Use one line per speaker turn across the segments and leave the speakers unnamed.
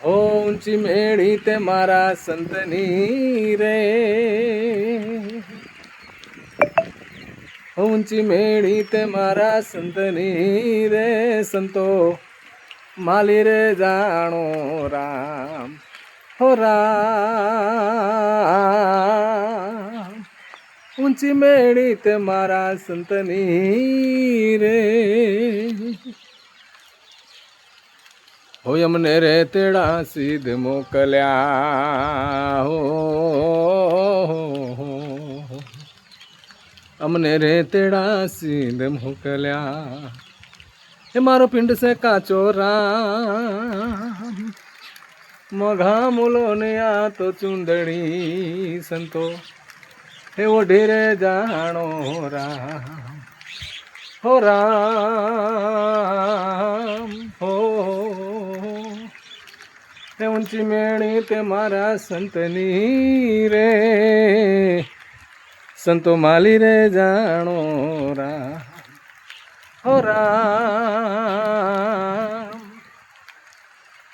હો ઊંચી મેળી તે મારા સંતની રે, ઊંચી મેળી તે મારા સંતની રે, સંતો માલી રે જાણો રામ, હો રામ, ઊંચી મેળી તે મારા સંતની રે, હોય અમને રે તેડા સિદ્ધ મોકલ્યા, હો અમને રે તેડા સિદ્ધ મોકલ્યા, એ મારો પિંડ છે કાચો રામ, મઘા મૂલો ને આ તો ચુંદડી, સંતો હે ઓઢી રે જાણો રામ, હો રામ, હો હે ઊંચી મેળી તે મારા સંતની રે, સંતો માલી રે જાણો રામ, હો રામ,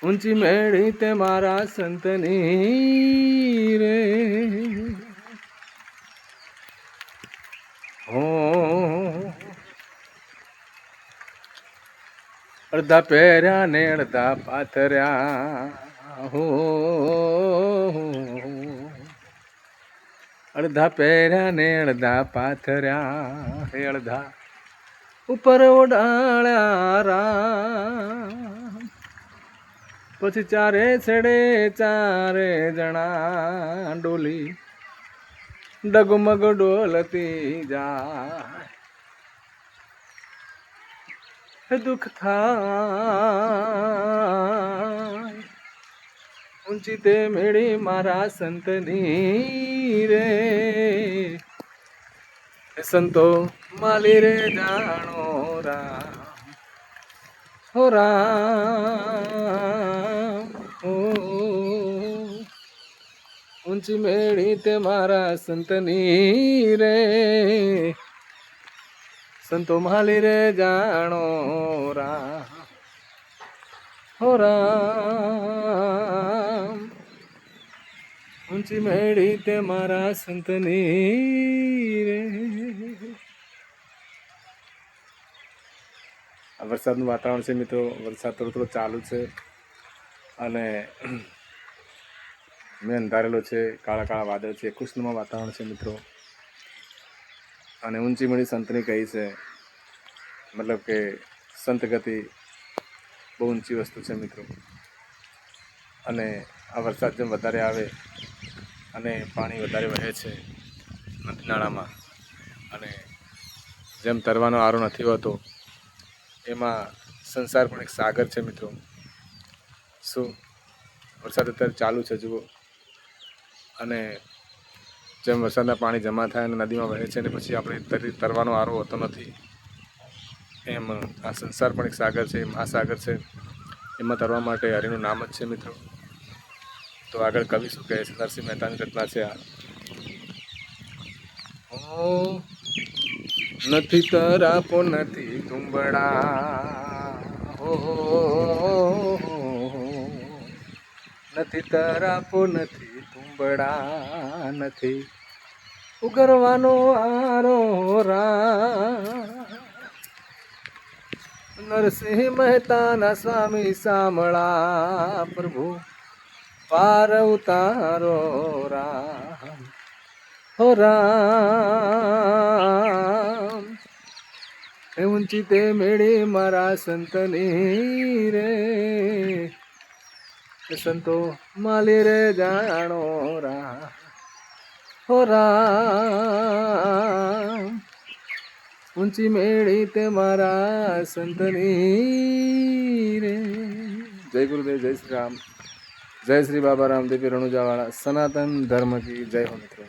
ઊંચી મેળી તે મારા સંતની રે, હો અડધા પહેર્યા ને અડધા પાથર્યા, હો અડધા પહેર્યા ને અડધા પાથર્યા, હે અડધા ઉપર ઓડાળ્યા રામ, પછી ચારે છેડે ચારે જણા ડોલી ડગમગ ડોલતી જાય, દુઃખ થાય ઊંચી તે મેળી મારા સંતની રે, સંતો માલી રે જાણો રામ, હો રામ, હો ઊંચી મેળી તે મારા સંતની રે, સંતો માલી રે જાણો રામ, હો રામ, ઊંચી મેળી તે મારા સંતની રે. આ વરસાદનું વાતાવરણ છે મિત્રો, વરસાદ થોડો થોડો ચાલુ છે અને મેં અંધારેલો છે, કાળા કાળા વાદળ છે, ખુશનુમા વાતાવરણ છે મિત્રો. અને ઊંચી મેળી સંતની કહી છે, મતલબ કે સંત ગતિ બહુ ઊંચી વસ્તુ છે મિત્રો. અને આ વરસાદ જેમ વધારે આવે અને પાણી વધારે વહે છે નદી નાળામાં, અને જેમ તરવાનો આરો નથી હોતો એમાં સંસાર પણ એક સાગર છે મિત્રો. શું વરસાદ અત્યારે ચાલુ છે જુઓ, અને જેમ વરસાદના પાણી જમા થાય અને નદીમાં વહે છે ને પછી આપણે તરવાનો આરો હોતો નથી, એમ આ સંસાર પણ એક સાગર છે, મહાસાગર છે. એમાં તરવા માટે હરિનું નામ જ છે મિત્રો. તો આગળ કવિ શું કહે છે, નરસિંહ મહેતાની ઘટના છે આ. નથી તરાપો નથી તુંબડા, હો નથી તરાપો નથી તુંબડા, નથી ઉગરવાનો આરો રામ, નરસિંહ મહેતાના સ્વામી સામળા પ્રભુ પાર ઉતારો રામ, હો રામ, એ ઊંચી તે મેળી મારા સંતની રે, સંતો માલી રે જાણો રામ, હો રામ, ઊંચી મેળી તે મારા સંતની રે. જય ગુરુદેવ, જય શ્રી રામ, જય શ્રી બાબા રામદેવ રણુજાવાળા. સનાતન ધર્મ કી જય હો મિત્રો.